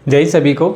जय सभी को।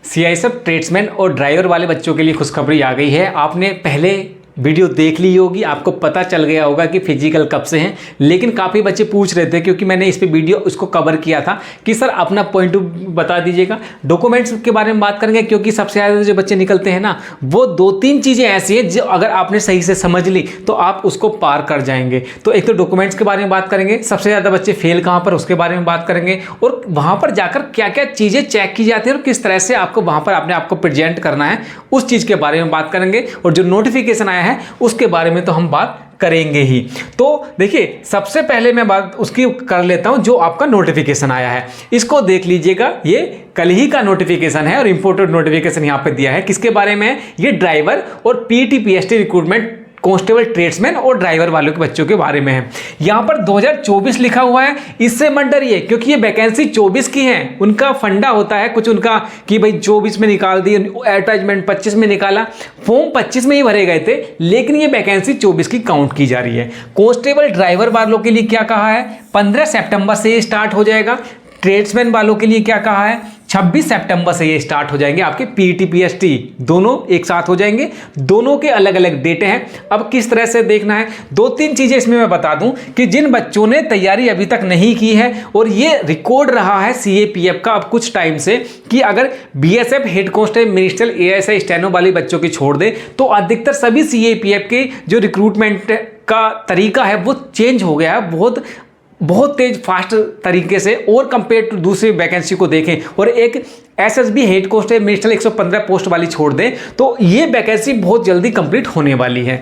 सीआईएसएफ ट्रेड्समैन और ड्राइवर वाले बच्चों के लिए खुशखबरी आ गई है। आपने पहले वीडियो देख ली होगी, आपको पता चल गया होगा कि फिजिकल कब से हैं, लेकिन काफ़ी बच्चे पूछ रहे थे क्योंकि मैंने इस पे वीडियो उसको कवर किया था कि सर अपना पॉइंट बता दीजिएगा। डॉक्यूमेंट्स के बारे में बात करेंगे क्योंकि सबसे ज़्यादा जो बच्चे निकलते हैं ना, वो 2-3 चीज़ें ऐसी हैं जो अगर आपने सही से समझ ली तो आप उसको पार कर जाएंगे। तो एक तो डॉक्यूमेंट्स के बारे में बात करेंगे, सबसे ज़्यादा बच्चे फेल कहाँ पर उसके बारे में बात करेंगे, और वहाँ पर जाकर क्या क्या चीज़ें चेक की जाती है और किस तरह से आपको वहाँ पर अपने आप को प्रेजेंट करना है, उस चीज़ के बारे में बात करेंगे। और जो नोटिफिकेशन आया है उसके बारे में तो हम बात करेंगे ही। तो देखिए, सबसे पहले मैं बात उसकी कर लेता हूं जो आपका नोटिफिकेशन आया है, इसको देख लीजिएगा। ये कल ही का नोटिफिकेशन है और इंपोर्टेड नोटिफिकेशन यहां पे दिया है। किसके बारे में है? ये ड्राइवर और PT PST recruitment constable tradesman और ड्राइवर वालों के बच्चों के बारे में है। यहाँ पर 2024 लिखा हुआ है, इससे मत डरिए क्योंकि ये वैकेंसी 24 की है। उनका फंडा होता है कुछ उनका कि भाई 24 में निकाल दी, एडवर्टाइजमेंट 25 में निकाला, फॉर्म 25 में ही भरे गए थे, लेकिन ये वैकेंसी 24 की काउंट की जा रही है। कांस्टेबल ड्राइवर वालों के लिए क्या कहा है? 15 सितंबर से ये स्टार्ट हो जाएगा। ट्रेड्समैन वालों के लिए क्या कहा है? 26 सितंबर से ये स्टार्ट हो जाएंगे। आपके पीटी पीएसटी दोनों एक साथ हो जाएंगे, दोनों के अलग अलग डेटे हैं। अब किस तरह से देखना है, 2-3 चीजें इसमें मैं बता दूं कि जिन बच्चों ने तैयारी अभी तक नहीं की है, और ये रिकॉर्ड रहा है सीएपीएफ का अब कुछ टाइम से कि अगर BSF head constable ministerial ASI steno वाले बच्चों की छोड़ दे तो अधिकतर सभी सीएपीएफ के जो रिक्रूटमेंट का तरीका है वो चेंज हो गया है, बहुत तेज फास्ट तरीके से। और कंपेयर टू दूसरी वैकेंसी को देखें और एक SSB head constable ministerial 115 post वाली छोड़ दें तो ये वैकेंसी बहुत जल्दी कंप्लीट होने वाली है।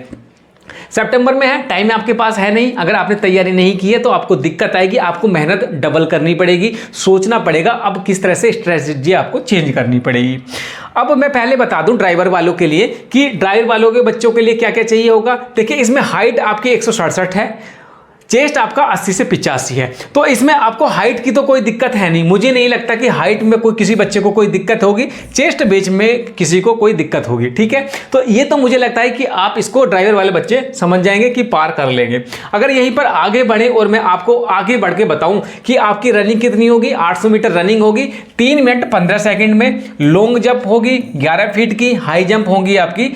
सितंबर में है, टाइम आपके पास है नहीं। अगर आपने तैयारी नहीं की है तो आपको दिक्कत आएगी, आपको मेहनत डबल करनी पड़ेगी, सोचना पड़ेगा अब किस तरह से स्ट्रेटजी आपको चेंज करनी पड़ेगी। अब मैं पहले बता दूं ड्राइवर वालों के लिए कि ड्राइवर वालों के बच्चों के लिए क्या क्या चाहिए होगा। देखिए, इसमें हाइट आपकी 167 है, चेस्ट आपका 80 से 85 है। तो इसमें आपको हाइट की तो कोई दिक्कत है नहीं, मुझे नहीं लगता कि हाइट में कोई किसी बच्चे को कोई दिक्कत होगी, चेस्ट बेच में किसी को कोई दिक्कत होगी। ठीक है, तो ये तो मुझे लगता है कि आप इसको ड्राइवर वाले बच्चे समझ जाएंगे कि पार कर लेंगे। अगर यहीं पर आगे बढ़े और मैं आपको आगे बढ़ के बताऊं कि आपकी रनिंग कितनी होगी, 800 मीटर रनिंग होगी 3 मिनट 15 सेकेंड में, लॉन्ग जंप होगी 11 फीट की, हाई जंप होगी आपकी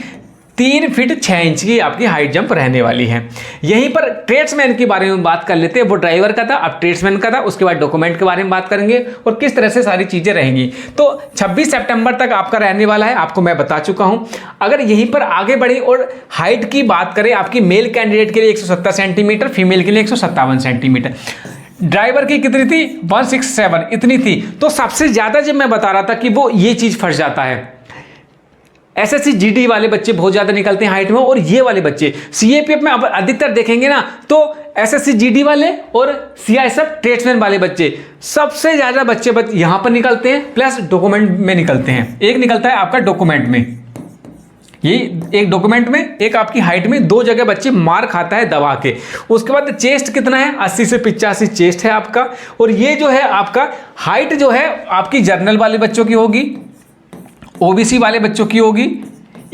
3 फीट 6 इंच की आपकी हाइट जंप रहने वाली है। यहीं पर ट्रेड्समैन के बारे में बात कर लेते हैं। वो ड्राइवर का था, अब ट्रेड्समैन का था। उसके बाद डॉक्यूमेंट के बारे में बात करेंगे और किस तरह से सारी चीजें रहेंगी। तो 26 सितंबर तक आपका रहने वाला है, आपको मैं बता चुका हूं। अगर यहीं पर आगे बढ़े और हाइट की बात करें, आपकी मेल कैंडिडेट के लिए 170 सेंटीमीटर, फीमेल के लिए 157 सेंटीमीटर। ड्राइवर की कितनी थी? 167 इतनी थी। तो सबसे ज्यादा जब मैं बता रहा था कि वो ये चीज फंस जाता है, एसएससी जीडी वाले बच्चे बहुत ज्यादा निकलते हैं हाइट में, और ये वाले बच्चे सीएपीएफ में अब अधिकतर देखेंगे ना तो एसएससी जीडी वाले और सीआईएसएफ ट्रेड्समैन वाले बच्चे सबसे ज्यादा बच्चे यहां पर निकलते हैं, प्लस डॉक्यूमेंट में निकलते हैं। एक निकलता है आपका डॉक्यूमेंट में, ये एक डॉक्यूमेंट में, एक आपकी हाइट में, 2 जगह बच्चे मार खाता है दबा के। उसके बाद चेस्ट कितना है? 80 से 85 चेस्ट है आपका। और ये जो है आपका हाइट जो है आपकी जर्नल वाले बच्चों की होगी, ओबीसी वाले बच्चों की होगी,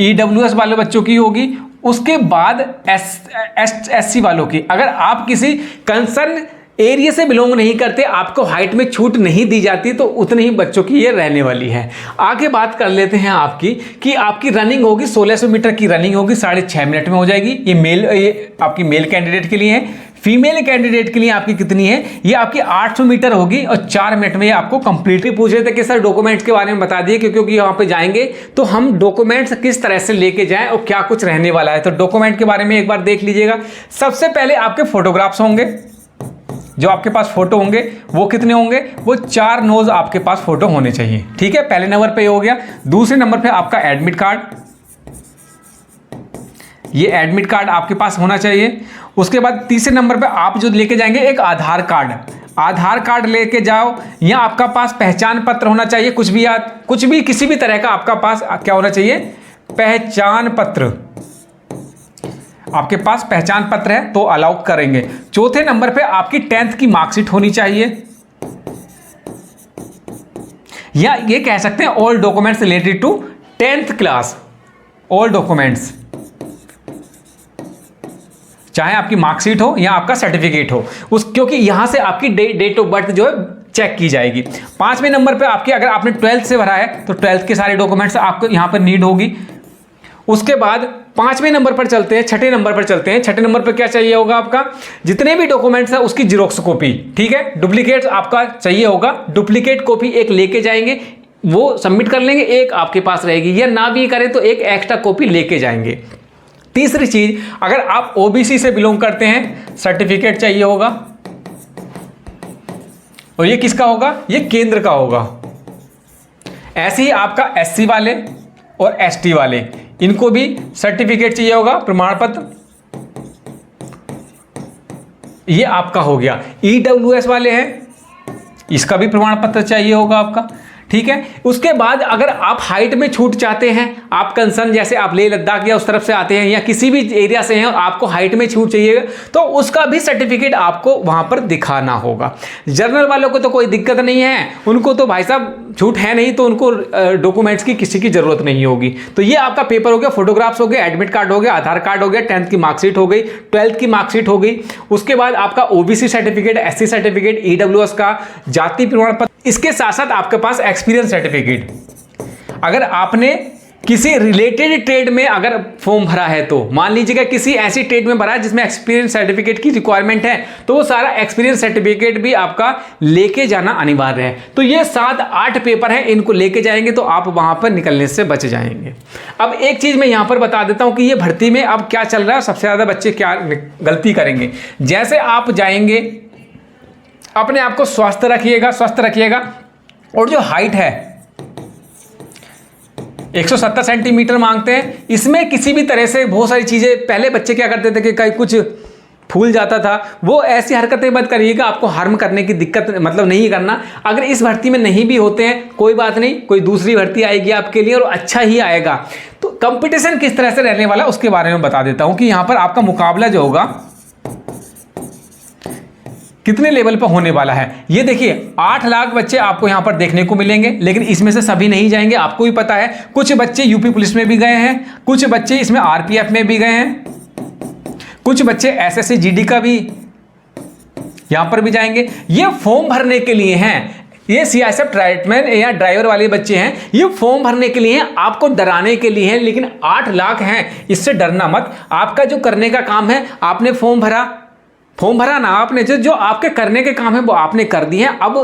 ईडब्ल्यूएस वाले बच्चों की होगी। उसके बाद एससी वालों की। अगर आप किसी कंसर्न एरिया से बिलोंग नहीं करते, आपको हाइट में छूट नहीं दी जाती, तो उतने ही बच्चों की ये रहने वाली है। आगे बात कर लेते हैं आपकी कि आपकी रनिंग होगी 1600 मीटर की रनिंग होगी, 6.5 मिनट में हो जाएगी। ये आपकी मेल कैंडिडेट के लिए है। फीमेल कैंडिडेट के लिए आपकी कितनी है? ये आपकी 800 मीटर होगी और 4 मिनट में ये आपको कंप्लीटली पूछ रहे थे कि सर डॉक्यूमेंट्स के बारे में बता दिए, क्योंकि यहाँ पे जाएंगे तो हम डॉक्यूमेंट्स किस तरह से लेके जाएं और क्या कुछ रहने वाला है। तो डॉक्यूमेंट के बारे में एक बार देख लीजिएगा। सबसे पहले आपके फोटोग्राफ्स होंगे, जो आपके पास फोटो होंगे वो कितने होंगे? वो 4 नोज आपके पास फोटो होने चाहिए। ठीक है, पहले नंबर पे हो गया। दूसरे नंबर पे आपका एडमिट कार्ड, ये एडमिट कार्ड आपके पास होना चाहिए। उसके बाद तीसरे नंबर पे आप जो लेके जाएंगे एक आधार कार्ड, आधार कार्ड लेके जाओ, या आपका पास पहचान पत्र होना चाहिए। कुछ भी किसी भी तरह का आपका पास क्या होना चाहिए? पहचान पत्र। आपके पास पहचान पत्र है तो अलाउ करेंगे। चौथे नंबर पे आपकी 10th की मार्कशीट होनी चाहिए, या ये कह सकते हैं all documents related to 10th class, all documents, चाहे आपकी मार्कशीट हो या आपका सर्टिफिकेट हो, क्योंकि यहां से आपकी डेट ऑफ बर्थ जो है चेक की जाएगी। 5वें नंबर पे आपके अगर आपने 12th से भरा है तो 12th के सारे डॉक्यूमेंट्स आपको यहाँ पर नीड होगी। उसके बाद 5वें नंबर पर चलते हैं, 6ठे नंबर पर चलते हैं। 6ठे नंबर पर क्या चाहिए होगा आपका, जितने भी डॉक्यूमेंट्स हैं उसकी जीरोक्स कॉपी, ठीक है। डुप्लीकेट आपका चाहिए होगा, डुप्लीकेट कॉपी एक लेके जाएंगे, वो सबमिट कर लेंगे, एक आपके पास रहेगी, या ना भी करें तो एक एक्स्ट्रा कॉपी लेके जाएंगे। तीसरी चीज, अगर आप ओबीसी से बिलोंग करते हैं सर्टिफिकेट चाहिए होगा, और ये किसका होगा, ये केंद्र का होगा। ऐसे ही आपका एससी वाले और एसटी वाले, इनको भी सर्टिफिकेट चाहिए होगा, प्रमाण पत्र, ये आपका हो गया। ईडब्ल्यूएस वाले हैं, इसका भी प्रमाण पत्र चाहिए होगा आपका, ठीक है। उसके बाद अगर आप हाइट में छूट चाहते हैं, आप कंसर्न जैसे आप लेह लद्दाख या उस तरफ से आते हैं या किसी भी एरिया से हैं और आपको हाइट में छूट चाहिए, तो उसका भी सर्टिफिकेट आपको वहां पर दिखाना होगा। जनरल वालों को तो कोई दिक्कत नहीं है, उनको तो भाई साहब छूट है नहीं, तो उनको डॉक्यूमेंट्स की किसी की जरूरत नहीं होगी। तो ये आपका पेपर हो गया, फोटोग्राफ्स हो गए, एडमिट कार्ड हो गया, आधार कार्ड हो गया, 10th की मार्कशीट हो गई, 12th की मार्कशीट हो गई। उसके बाद आपका OBC certificate, SC certificate, EWS का जाति प्रमाण पत्र, इसके साथ साथ आपके पास एक्सपीरियंस सर्टिफिकेट। अगर आपने किसी रिलेटेड ट्रेड में अगर फॉर्म भरा है, तो मान लीजिएगा किसी ऐसी ट्रेड में भरा है जिसमें एक्सपीरियंस सर्टिफिकेट की रिक्वायरमेंट है, तो वो सारा एक्सपीरियंस सर्टिफिकेट भी आपका लेके जाना अनिवार्य है। तो ये 7-8 पेपर हैं, इनको लेके जाएंगे तो आप वहां पर निकलने से बच जाएंगे। अब एक चीज मैं यहां पर बता देता हूं कि ये भर्ती में अब क्या चल रहा है, सबसे ज्यादा बच्चे क्या गलती करेंगे। जैसे आप जाएंगे, अपने आप को स्वस्थ रखिएगा, और जो हाइट है 170 सेंटीमीटर मांगते हैं। इसमें किसी भी तरह से बहुत सारी चीजें, पहले बच्चे क्या करते थे कि कहीं कुछ फूल जाता था, वो ऐसी हरकतें मत करिएगा, आपको हार्म करने की दिक्कत मतलब नहीं करना। अगर इस भर्ती में नहीं भी होते हैं कोई बात नहीं, कोई दूसरी भर्ती आएगी आपके लिए और अच्छा ही आएगा। तो कंपटीशन किस तरह से रहने वाला उसके बारे में बता देता हूं कि यहां पर आपका मुकाबला जो होगा कितने लेवल पर होने वाला है। ये देखिए 8 लाख बच्चे आपको यहां पर देखने को मिलेंगे, लेकिन इसमें से सभी नहीं जाएंगे, आपको भी पता है। कुछ बच्चे यूपी पुलिस में भी गए हैं, कुछ बच्चे इसमें आरपीएफ में भी गए हैं, कुछ बच्चे एसएससी जीडी का भी यहां पर भी जाएंगे। ये फॉर्म भरने के लिए हैं, ये सीआईएसएफ ट्रेडमैन या ड्राइवर वाले बच्चे हैं, ये फॉर्म भरने के लिए हैं, आपको डराने के लिए हैं। लेकिन 8 लाख हैं, इससे डरना मत। आपका जो करने का काम है, आपने फॉर्म भरा ना, आपने जो आपके करने के काम है वो आपने कर दिए हैं। अब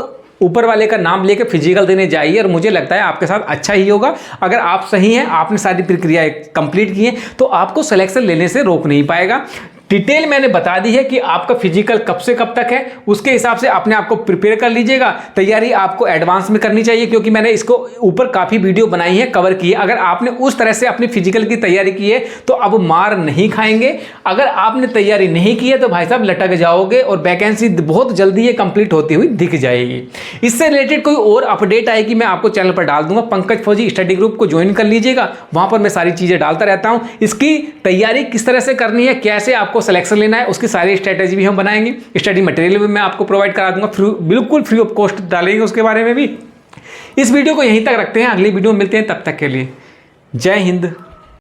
ऊपर वाले का नाम लेके फिजिकल देने जाइए, और मुझे लगता है आपके साथ अच्छा ही होगा। अगर आप सही हैं, आपने सारी प्रक्रियाएं कंप्लीट की हैं, तो आपको सिलेक्शन लेने से रोक नहीं पाएगा। डिटेल मैंने बता दी है कि आपका फिजिकल कब से कब तक है, उसके हिसाब से अपने आप को प्रिपेयर कर लीजिएगा। तैयारी आपको एडवांस में करनी चाहिए, क्योंकि मैंने इसको ऊपर काफ़ी वीडियो बनाई है, कवर की है। अगर आपने उस तरह से अपनी फिजिकल की तैयारी की है तो अब मार नहीं खाएंगे। अगर आपने तैयारी नहीं की है तो भाई साहब लटक जाओगे, और वैकेंसी बहुत जल्दी ये कंप्लीट होती हुई दिख जाएगी। इससे रिलेटेड कोई और अपडेट आएगी मैं आपको चैनल पर डाल दूंगा। पंकज फौजी स्टडी ग्रुप को ज्वाइन कर लीजिएगा, वहां पर मैं सारी चीज़ें डालता रहता हूँ। इसकी तैयारी किस तरह से करनी है, कैसे आपको सिलेक्शन लेना है, उसकी सारी स्ट्रेटेजी भी हम बनाएंगे। स्टडी मटेरियल भी मैं आपको प्रोवाइड करा दूंगा, बिल्कुल फ्री ऑफ कॉस्ट डालेंगे उसके बारे में भी। इस वीडियो को यहीं तक रखते हैं, अगली वीडियो में मिलते हैं, तब तक के लिए जय हिंद।